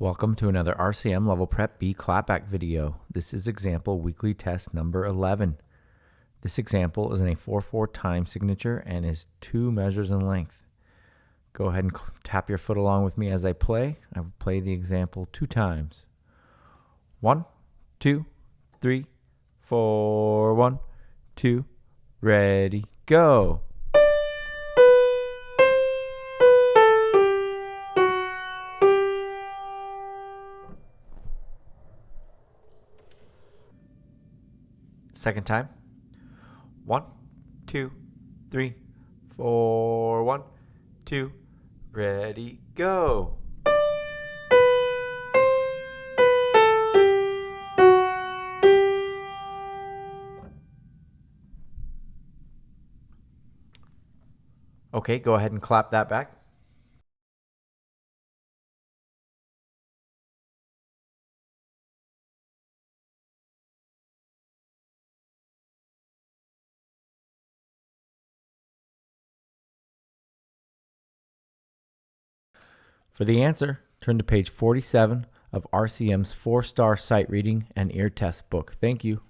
Welcome to another RCM Level Prep B Clapback video. This is example weekly test number 11. This example is in a 4/4 time signature and is 2 measures in length. Go ahead and tap your foot along with me as I play. I will play the example 2 times. 1, 2, 3, 4, 1, 2, ready, go. Second time. 1, 2, 3, 4, 1, 2, ready, go. Okay, go ahead and clap that back. For the answer, turn to page 47 of RCM's 4-star sight reading and ear test book. Thank you.